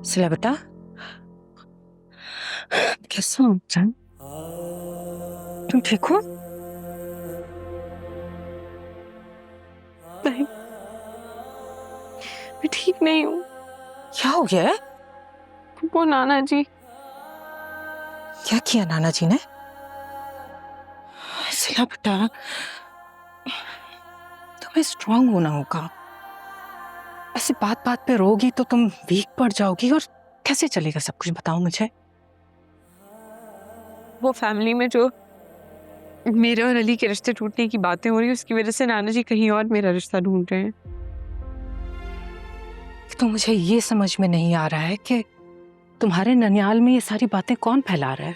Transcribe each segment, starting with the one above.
सिला बेटा, कैसा हो जान? तुम ठीक हो? नहीं, मैं ठीक नहीं हूँ। क्या हो गया है? वो नाना जी। क्या किया नाना जी ने? सिला बेटा, तुम्हें स्ट्रांग होना होगा। ऐसे बात बात पे रोगी तो तुम वीक पड़ जाओगी। और कैसे चलेगा सब कुछ, बताओ मुझे। वो फैमिली में जो मेरे और अली के रिश्ते टूटने की बातें हो रही है, उसकी वजह से नाना जी कहीं और मेरा रिश्ता ढूंढ रहे हैं। तो मुझे ये समझ में नहीं आ रहा है कि तुम्हारे ननियाल में ये सारी बातें कौन फैला रहा है।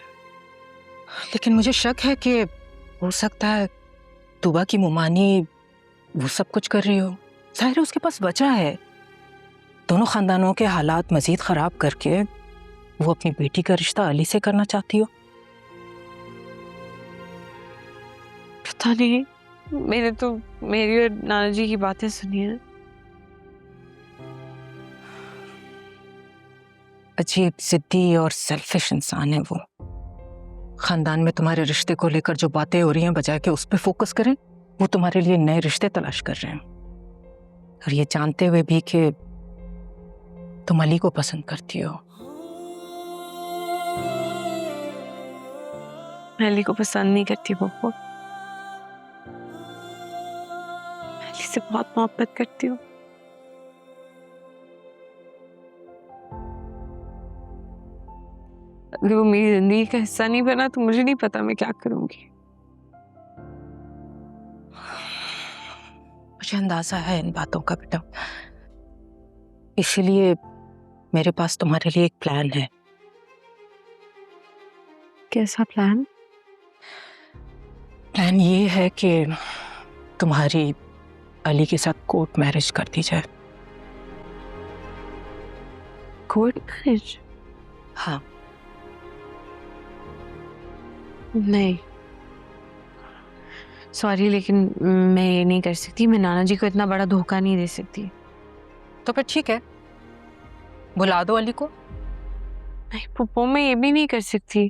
लेकिन मुझे शक है कि हो सकता है तुबा की मुमानी वो सब कुछ कर रही हो। जाहिर है उसके पास वजह है। दोनों खानदानों के हालात मजीद खराब करके वो अपनी बेटी का रिश्ता अली से करना चाहती हो। पता नहीं, मैंने तो मेरी और नाना जी की बातें सुनी है। अजीब जिद्दी और सेल्फिश इंसान है वो। खानदान में तुम्हारे रिश्ते को लेकर जो बातें हो रही हैं, बजाय के उस पर फोकस करें, वो तुम्हारे लिए नए रिश्ते तलाश कर रहे हैं। और ये जानते हुए भी कि तुम अली को पसंद करती हो। मैं अली को पसंद नहीं करती पप्पू। अली से बहुत मोहब्बत करती हूँ। अगर वो मेरी जिंदगी का हिस्सा नहीं बना तो मुझे नहीं पता मैं क्या करूंगी। मुझे अंदाजा है इन बातों का बेटा, इसलिए मेरे पास तुम्हारे लिए एक प्लान है। कैसा प्लान? प्लान ये है कि तुम्हारी अली के साथ कोर्ट मैरिज कर दी जाए। Court marriage? हाँ। नहीं, सॉरी, लेकिन मैं ये नहीं कर सकती। मैं नाना जी को इतना बड़ा धोखा नहीं दे सकती। तो फिर ठीक है, बुला दो अली को। नहीं पप्पू, मैं ये भी नहीं कर सकती।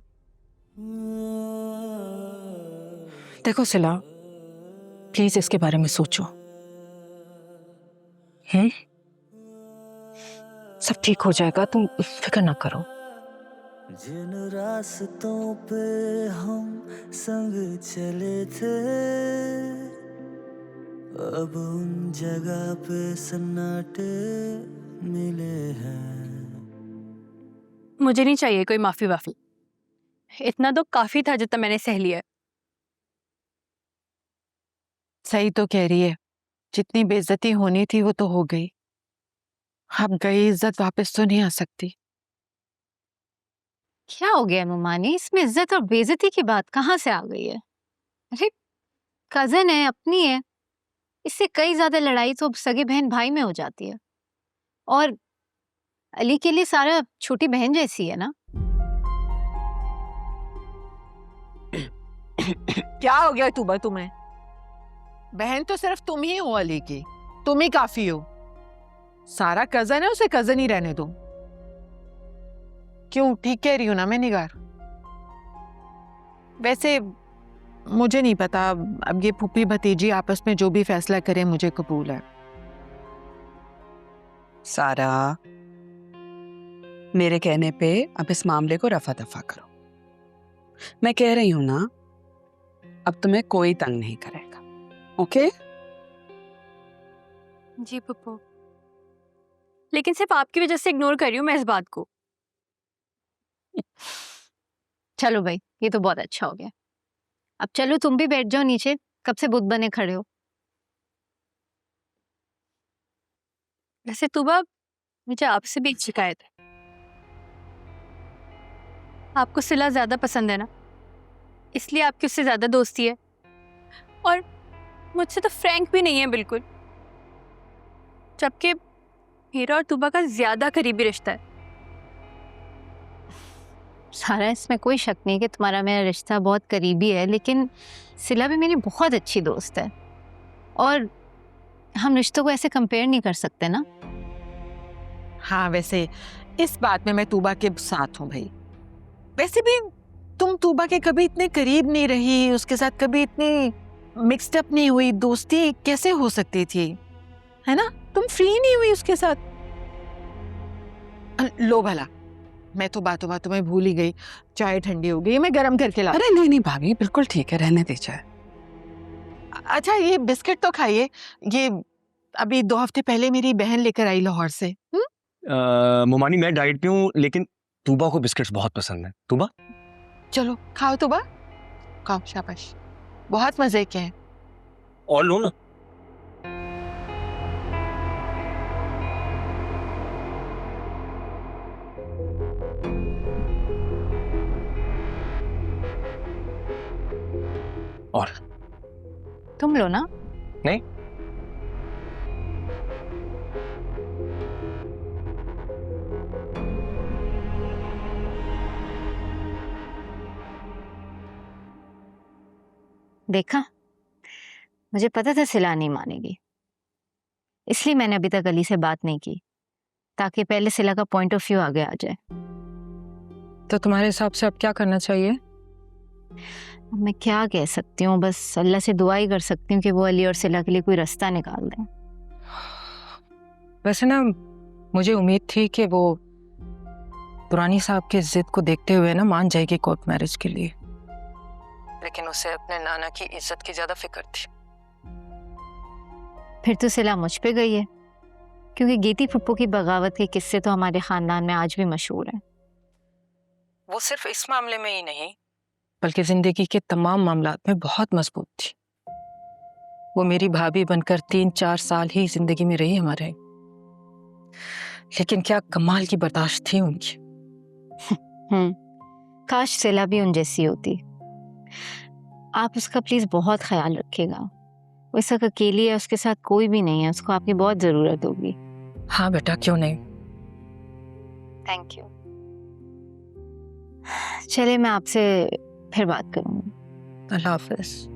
देखो सिला, प्लीज इसके बारे में सोचो। सब ठीक हो जाएगा, तुम फिक्र ना करो। जिन रास्तों पे हम संग चले थे, अब उन जगह पे सन्नाटे मिले हैं। मुझे नहीं चाहिए कोई माफी वाफी। इतना तो काफी था जितना मैंने सह लिया है। सही तो कह रही है, जितनी बेइज्जती होनी थी वो तो हो गई। अब गई इज्जत वापस तो नहीं आ सकती। क्या हो गया मुमानी, इसमें इज्जत और बेइज्जती की बात कहाँ से आ गई है? अरे कजन है, अपनी है, इससे कई ज्यादा लड़ाई तो सगे बहन भाई में हो जाती है। और अली के लिए सारा छोटी बहन जैसी है ना। क्या हो गया तुबा तुम्हें? बहन तो सिर्फ तुम ही हो अली की, तुम ही काफी हो। सारा कजन है, उसे कजन ही रहने दो। क्यों, ठीक कह रही हूं ना मैं निगार? वैसे मुझे नहीं पता, अब ये फूफी भतीजी आपस में जो भी फैसला करें मुझे कबूल है। सारा, मेरे कहने पे अब इस मामले को रफा दफा करो। मैं कह रही हूं ना, अब तुम्हें कोई तंग नहीं करेगा। ओके? जी पप्पू, लेकिन सिर्फ आपकी वजह से इग्नोर कर रही हूँ मैं इस बात को। चलो भाई, ये तो बहुत अच्छा हो गया। अब चलो तुम भी बैठ जाओ नीचे, कब से बुत बने खड़े हो। वैसे तुबा, मुझे आपसे भी एक शिकायत है। आपको सिला ज्यादा पसंद है ना, इसलिए आपकी उससे ज्यादा दोस्ती है। और मुझसे तो फ्रैंक भी नहीं है बिल्कुल, जबकि मेरा और तुबा का ज्यादा करीबी रिश्ता है। सारा, इसमें कोई शक नहीं कि तुम्हारा मेरा रिश्ता बहुत करीबी है, लेकिन सिला भी मेरी बहुत अच्छी दोस्त है और हम रिश्तों को ऐसे कंपेयर नहीं कर सकते ना। हाँ, वैसे इस बात में मैं तूबा के साथ हूँ भाई। वैसे भी तुम तूबा के कभी इतने करीब नहीं रही, उसके साथ कभी इतनी मिक्स्ड अप नहीं हुई, दोस्ती कैसे हो सकती थी, है ना? तुम फ्री नहीं हुई उसके साथ। लो भला, मैं तो बातों बातों में भूल ही गई, चाय ठंडी हो गई, मैं गरम करके ला। अरे नहीं नहीं भाभी, बिल्कुल ठीक है, रहने दीजिए। अच्छा ये बिस्किट तो खाइए, ये अभी 2 हफ्ते पहले मेरी बहन लेकर आई लाहौर से। मोमानी मैं डाइट पे हूँ, लेकिन तूबा को बिस्किट्स बहुत पसंद है। तूबा चलो खाओ तूबा, खाओ, शाबाश, बहुत मजे के हैं। और लो ना। और तुम लो ना। नहीं, देखा, मुझे पता था सिला नहीं मानेगी, इसलिए मैंने अभी तक अली से बात नहीं की, ताकि पहले सिला का पॉइंट ऑफ व्यू आगे आ जाए। तो तुम्हारे हिसाब से अब क्या करना चाहिए? अब मैं क्या कह सकती हूँ, बस अल्लाह से दुआ ही कर सकती हूँ कि वो अली और सिला के लिए कोई रास्ता निकाल दें। वैसे ना मुझे उम्मीद थी कि वो पुरानी साहब की जिद को देखते हुए ना मान जाएगी कोर्ट मैरिज के लिए, लेकिन उसे अपने नाना की इज्जत की ज्यादा फिक्र थी। फिर तो सिला मुझ पे गई है, क्योंकि गेती फुप्पो की बगावत के किस्से तो हमारे खानदान में आज भी मशहूर हैं। वो सिर्फ इस मामले में ही नहीं, बल्कि जिंदगी के तमाम मामलात में बहुत मजबूत थी। वो मेरी भाभी बनकर 3-4 साल ही जिंदगी में रही हमारे, लेकिन क्या कमाल की बर्दाश्त थी उनकी। काश सिला भी उन जैसी होती। आप उसका प्लीज बहुत ख्याल रखिएगा, वो इस वक्त अकेली है, उसके साथ कोई भी नहीं है, उसको आपकी बहुत जरूरत होगी। हाँ बेटा, क्यों नहीं। Thank you. चलिए मैं आपसे फिर बात करूंगी। अल्लाह हाफिज।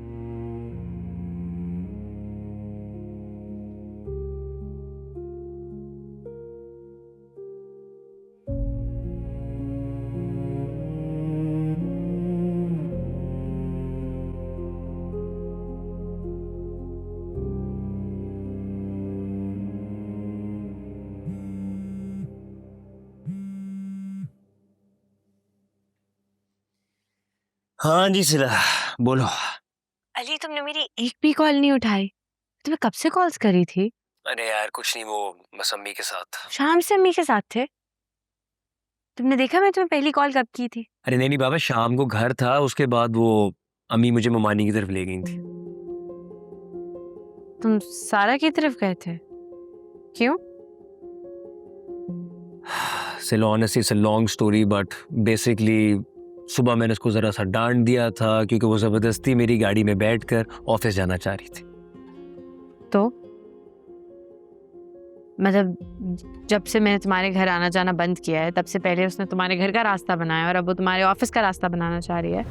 हाँ जी सिला, बोलो। अली तुमने मेरी एक भी कॉल नहीं उठाई, तुम्हें कब से कॉल्स करी थी? अरे यार कुछ नहीं, वो बस अम्मी के साथ। शाम से अम्मी के साथ थे? तुमने देखा मैं तुम्हें पहली कॉल कब की थी? अरे नहीं बाबा, शाम को घर था, उसके बाद वो अम्मी मुझे मोमानी की तरफ ले गई थी। तुम सारा की तरफ गए थे? क्यों? सिला honestly it's a long story, but basically सुबह मैंने उसको जरा सा डांट दिया था क्योंकि वो जबरदस्ती मेरी गाड़ी में बैठकर ऑफिस जाना चाह रही थी। तो मतलब जब से मैंने तुम्हारे घर आना जाना बंद किया है, तब से पहले उसने तुम्हारे घर का रास्ता बनाया और अब वो तुम्हारे ऑफिस का रास्ता बनाना चाह रही है।